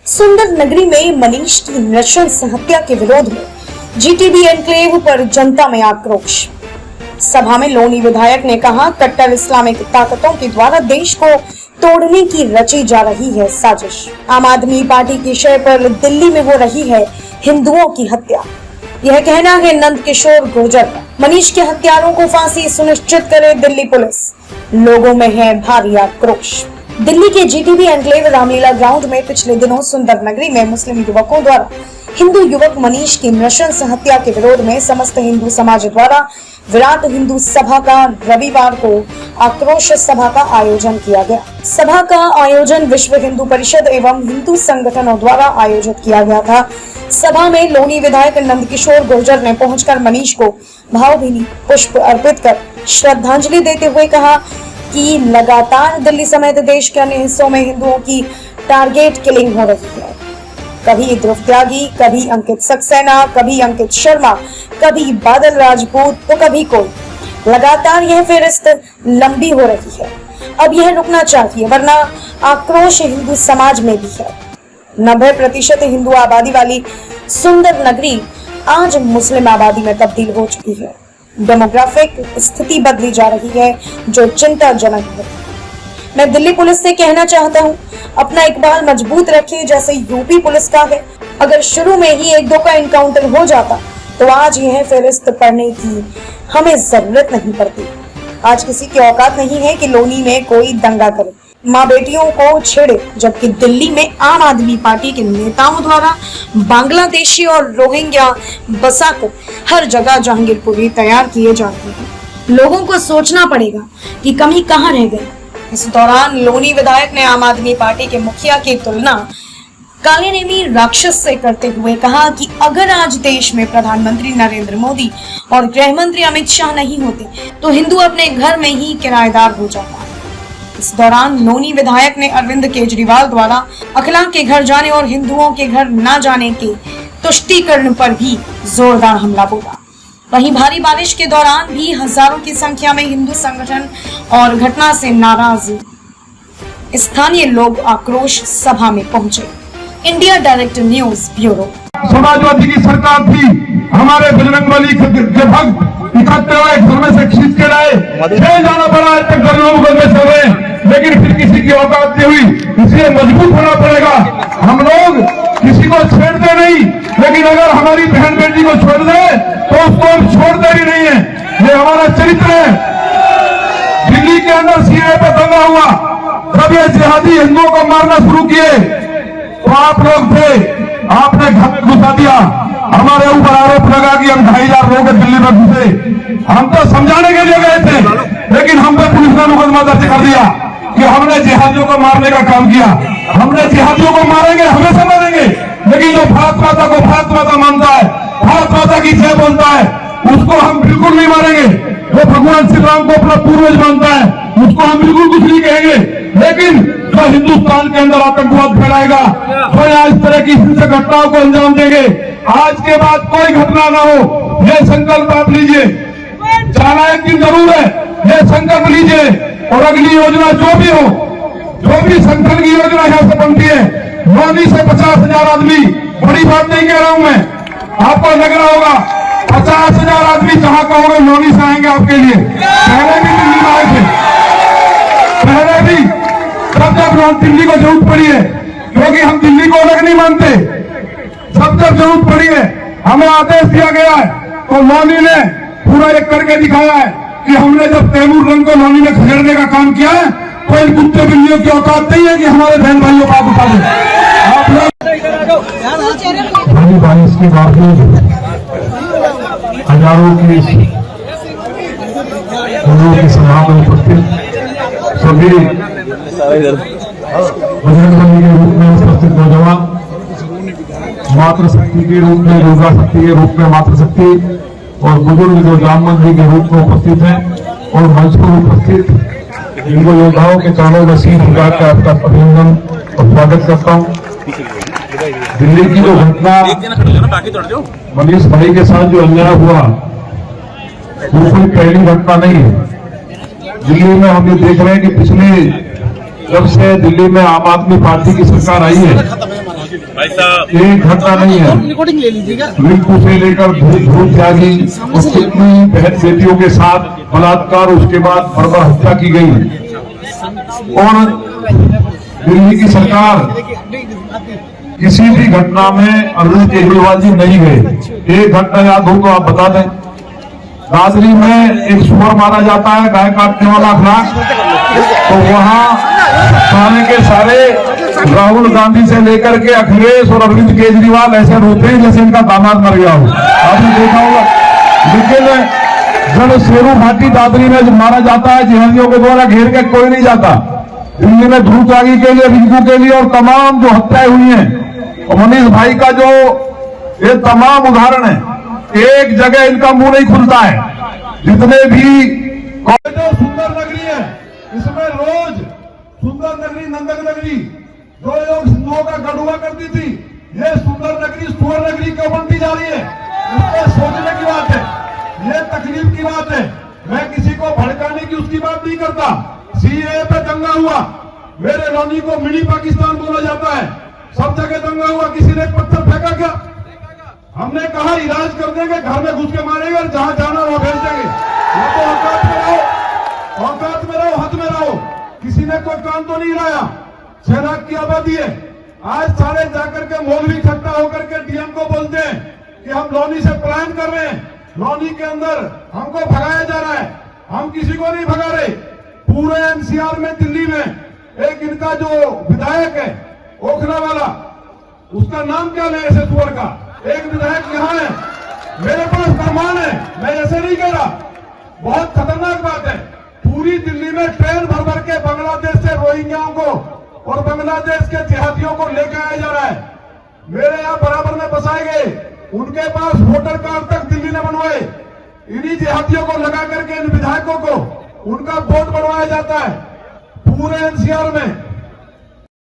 सुंदर नगरी में मनीष की नृशंस हत्या के विरोध में जीटीबी एनक्लेव पर जनता में आक्रोश। सभा में लोनी विधायक ने कहा, कट्टर इस्लामिक ताकतों के द्वारा देश को तोड़ने की रची जा रही है साजिश। आम आदमी पार्टी की शय पर दिल्ली में हो रही है हिंदुओं की हत्या। यह कहना है नंद किशोर गुर्जर का। मनीष के हत्यारों को फांसी सुनिश्चित करे दिल्ली पुलिस। लोगों में है भारी आक्रोश। दिल्ली के जीटीबी एनक्लेव रामलीला ग्राउंड में पिछले दिनों सुंदर नगरी में मुस्लिम युवकों द्वारा हिंदू युवक मनीष की नृशंस हत्या के विरोध में समस्त हिंदू समाज द्वारा विराट हिंदू सभा का रविवार को आक्रोश सभा का आयोजन किया गया। सभा का आयोजन विश्व हिंदू परिषद एवं हिंदू संगठनों द्वारा आयोजित किया गया था। सभा में लोनी विधायक नंद किशोर गुर्जर ने पहुंचकर मनीष को भावभीनी पुष्प अर्पित कर श्रद्धांजलि देते हुए कहा कि लगातार दिल्ली समेत देश के अन्य हिस्सों में हिंदुओं की टारगेट किलिंग हो रही है। कभी ध्रुव त्यागी, कभी अंकित सक्सेना, कभी अंकित शर्मा, कभी बादल राजपूत तो कभी कोई। लगातार यह फेहरिस्त लंबी हो रही है। अब यह रुकना चाहिए, वरना आक्रोश हिंदू समाज में भी है। 90% हिंदू आबादी वाली सुंदर नगरी आज मुस्लिम आबादी में तब्दील हो चुकी है। डेमोग्राफिक स्थिति बदली जा रही है जो चिंताजनक है। मैं दिल्ली पुलिस से कहना चाहता हूं, अपना इकबाल मजबूत रखिए जैसे यूपी पुलिस का है। अगर शुरू में ही 1-2 का इनकाउंटर हो जाता तो आज यह फेहरिस्त पढ़ने की हमें जरूरत नहीं पड़ती। आज किसी की औकात नहीं है कि लोनी में कोई दंगा करे, माँ बेटियों को छेड़े, जबकि दिल्ली में आम आदमी पार्टी के नेताओं द्वारा बांग्लादेशी और रोहिंग्या बसाकर हर जगह जहांगीरपुरी तैयार किए जा रहे हैं। लोगों को सोचना पड़ेगा कि कमी कहाँ रह गई। इस दौरान लोनी विधायक ने आम आदमी पार्टी के मुखिया की तुलना काले नेमी राक्षस से करते हुए कहा कि अगर आज देश में प्रधानमंत्री नरेंद्र मोदी और गृह मंत्री अमित शाह नहीं होते तो हिंदू अपने घर में ही किराएदार हो जाता। इस दौरान लोनी विधायक ने अरविंद केजरीवाल द्वारा अखिलाक के घर जाने और हिंदुओं के घर न जाने के तुष्टीकरण पर भी जोरदार हमला बोला। वहीं भारी बारिश के दौरान भी हजारों की संख्या में हिंदू संगठन और घटना से नाराज स्थानीय लोग आक्रोश सभा में पहुंचे। India direct news bureau. Samajwadi की सरकार थी, हमारे बजरंगबली के भक्त इकट्ठे हुए, घर में से खींच के लाए, जाना पड़ा है तक लोग में से हुए, लेकिन फिर किसी की औकात नहीं हुई। इसलिए मजबूत होना पड़ेगा। हम लोग किसी को छेड़ते नहीं, लेकिन अगर हमारी बहन बेटी को छोड़ दे तो उसको हम छोड़ते भी नहीं है। ये हमारा चरित्र है। दिल्ली के अंदर सीए पर दंगा हुआ, जब ये जिहादी हिंदुओं को मारना शुरू किए तो आप लोग थे, आपने घर में घुसा दिया। हमारे ऊपर आरोप लगा कि हम 2500 लोग दिल्ली में घुसे। हम तो समझाने के लिए गए थे, लेकिन हम पे पुलिस ने मुकदमा दर्ज कर दिया कि हमने जिहादियों को मारने का काम किया। हमने जिहादियों को मारेंगे, हमेशा मारेंगे, लेकिन जो भारत माता को भारत माता मानता है, भारत माता की जय बोलता है, उसको हम बिल्कुल नहीं मारेंगे। वो भगवान श्री राम को अपना पूर्वज मानता है, उसको हम बिल्कुल कुछ नहीं कहेंगे। लेकिन जो हिंदुस्तान के अंदर आतंकवाद फैलाएगा, जो इस तरह की हिंसक घटनाओं को अंजाम देंगे, आज के बाद कोई घटना ना हो, यह संकल्प आप लीजिए। जाना एक दिन जरूर है, यह संकल्प लीजिए। और अगली योजना जो भी हो, जो भी संगठन की योजना यहाँ से बनती है, 9 से 50,000 आदमी, बड़ी बात नहीं कह रहा हूं मैं, आपको लग रहा होगा 50,000 आदमी जहां कहोगे नौनी से आएंगे आपके लिए। पहले भी दिल्ली में आए थे, पहले भी जब दिल्ली को जरूरत पड़ी है, क्योंकि हम दिल्ली को अलग नहीं मानते, जब जरूरत पड़ी है, हमें आदेश दिया गया है, तो नौनी ने पूरा एक करके दिखाया है कि हमने जब तैमूर रंग को नौनी ने खदेड़ने का काम किया है, तो इन कुत्ते बिल्लियों की औकात नहीं है कि हमारे बहन भाइयों का उठा दे। आप लोग भारी बारिश के बावजूद हजारों की सभा में उपस्थित सभी बजरंगबली के रूप में उपस्थित नौजवान, मातृशक्ति के रूप में, दुर्गा शक्ति के रूप में मातृशक्ति, और बुजुर्ग जो जामवंत जी के रूप में उपस्थित हैं, और मंच पर उपस्थित इनको योद्धाओं के चरणों में शीश झुकाकर आपका अभिनंदन और स्वागत करता हूँ। दिल्ली की जो घटना मनीष भाई के साथ जो अन्याय हुआ, वो कोई पहली घटना नहीं है। दिल्ली में हम ये देख रहे हैं कि पिछले जब से दिल्ली में आम आदमी पार्टी की सरकार आई है, भाई साहब एक घटना नहीं है। रिकॉर्डिंग ले लीजिएगा। रिंकू से लेकर धूप त्यागी और कितनी बहन बेटियों के साथ बलात्कार, उसके बाद बर्बर हत्या की गई है। और दिल्ली की सरकार किसी भी घटना में अरविंद केजरीवाल जी नहीं गए। एक घटना याद हो तो आप बता दें। दादरी में एक सुअर मारा जाता है, गाय काटने वाला अखलाक, तो वहां सारे के सारे राहुल गांधी से लेकर के अखिलेश और अरविंद केजरीवाल ऐसे रोते हैं जैसे इनका दामाद मर गया हो। आपने देखा होगा। लेकिन जब शेरू घाटी दादरी में मारा जाता है जिहादियों के द्वारा, घेर के कोई नहीं जाता। दिल्ली में ध्रुव त्यागी के लिए, रिंकू के लिए और तमाम जो हत्याएं हुई हैं, और मनीष भाई का जो ये तमाम उदाहरण है, एक जगह इनका मुंह नहीं खुलता है। जितने भी जो सुंदर नगरी है, इसमें रोज सुंदर नगरी, नंदक नगरी जो लोग हिंदुओं का गढ़ हुआ करती थी, ये सुंदर नगरी सुअर नगरी क्यों बनती जा रही है? इसको सोचने की बात है, ये तकलीफ की बात है। मैं किसी को भड़काने की उसकी बात नहीं करता। सीएए पे दंगा हुआ, मेरे रौनी को मिनी पाकिस्तान बोला जाता है, सब जगह दंगा हुआ, किसी ने एक पत्थर फेंका क्या? हमने कहा इलाज कर देंगे, घर में घुस के मारेंगे और जहां जाना वहां भेज देंगे। या तो औकात में रहो, औकात में रहो, हद में रहो। किसी ने कोई कान तो नहीं लाया। 6 लाख की आबादी है। आज सारे जाकर के मौलवी इकट्ठा होकर के डीएम को बोलते हैं कि हम लौनी से पलायन कर रहे हैं, लौनी के अंदर हमको भगाया जा रहा है। हम किसी को नहीं भगा रहे। पूरे एनसीआर में, दिल्ली में एक इनका जो विधायक है ओखला वाला, उसका नाम क्या ले ऐसे सुअर का, एक विधायक यहाँ है, मेरे पास प्रमाण है, मैं ऐसे नहीं कह रहा। बहुत खतरनाक बात है। पूरी दिल्ली में ट्रेन भर भर के बांग्लादेश से रोहिंग्याओं को और बांग्लादेश के जिहादियों को लेकर आया जा रहा है। मेरे यहाँ बराबर में बसाए गए, उनके पास वोटर कार्ड तक दिल्ली ने बनवाए। इन्हीं जिहादियों को लगा करके इन विधायकों को उनका वोट बनवाया जाता है। पूरे एनसीआर में